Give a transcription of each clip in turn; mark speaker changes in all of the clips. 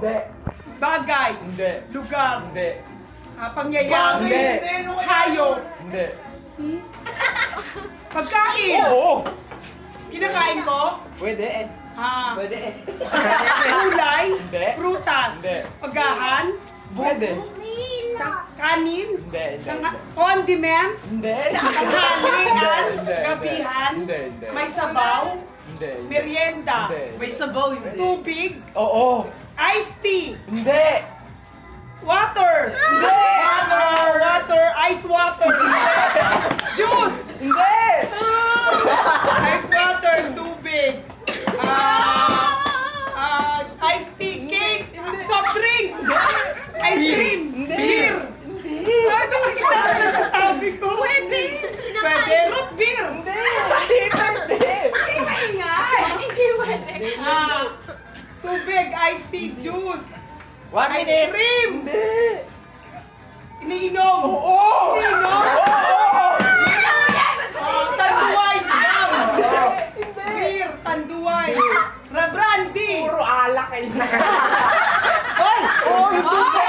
Speaker 1: Hindi.
Speaker 2: Bagay.
Speaker 1: Hindi.
Speaker 2: Lugar.
Speaker 1: Hindi.
Speaker 2: Pangyayari.
Speaker 1: Hindi.
Speaker 2: Hayop.
Speaker 1: Hindi.
Speaker 2: Pagkain.
Speaker 1: Oo.
Speaker 2: Kinakain ko.
Speaker 1: Pwede.
Speaker 3: Pwede.
Speaker 2: Gulay.
Speaker 1: Hindi.
Speaker 2: Prutas.
Speaker 1: Hindi.
Speaker 2: Pagahan.
Speaker 1: Pwede.
Speaker 2: Kanin.
Speaker 1: Hindi.
Speaker 2: Condiment.
Speaker 1: Hindi.
Speaker 2: Tanghalian.
Speaker 1: Hindi.
Speaker 2: Gabihan.
Speaker 1: Hindi.
Speaker 2: May sabaw.
Speaker 1: Hindi.
Speaker 2: Merienda.
Speaker 1: Hindi.
Speaker 3: May sabaw yun.
Speaker 2: Tubig.
Speaker 1: Oo.
Speaker 2: Iced tea.
Speaker 1: Hindi.
Speaker 2: Water.
Speaker 1: Hindi.
Speaker 2: Water. Ice water. Juice.
Speaker 1: Hindi.
Speaker 2: Ice water. Tubig. Iced tea. Cake. Soft drink. Ice cream. Beer. Ano kasi sabi ko? Pwede. Root beer.
Speaker 1: Hindi. Pwede.
Speaker 2: Tubig. Iced tea. Juice.
Speaker 3: 1
Speaker 2: Ice
Speaker 3: minute.
Speaker 2: cream.
Speaker 1: Hindi.
Speaker 2: Iniinom.
Speaker 1: Oo.
Speaker 2: Iniinom. Tanduay. Beer. Tanduay. Brandy.
Speaker 1: Puro alak eh.
Speaker 3: Hoy!
Speaker 1: Oo, hindi.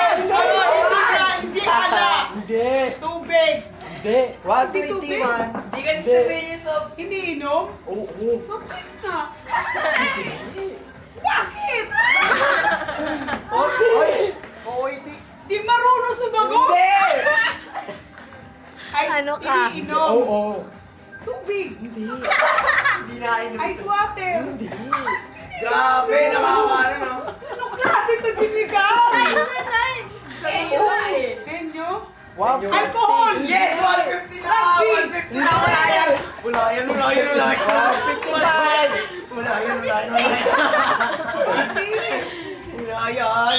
Speaker 2: Hindi alak.
Speaker 1: Hindi.
Speaker 2: Tubig.
Speaker 1: Hindi.
Speaker 3: 121.
Speaker 2: Di kasi sabihin so, iniinom?
Speaker 1: Oo.
Speaker 2: Soft drinks na. Bakit?
Speaker 3: Hoy! Hoy,
Speaker 2: Di marunong sumagot?
Speaker 1: Hindi.
Speaker 2: Ay,
Speaker 4: Ano ka?
Speaker 2: iniinom.
Speaker 1: Oo.
Speaker 2: Tubig.
Speaker 1: Hindi.
Speaker 3: Hindi na inom.
Speaker 2: Ice water.
Speaker 1: Hindi.
Speaker 3: Grabe, nakakaano no?
Speaker 2: Anong klase ito dinigaw? Enyo?
Speaker 3: Wow.
Speaker 2: Alcohol.
Speaker 3: Yes! 150 na! 150 na! Wala yan! Wala yan! Wala yan! Wala yan! Wala yan! Wala yan! Wala yan! Wala yan!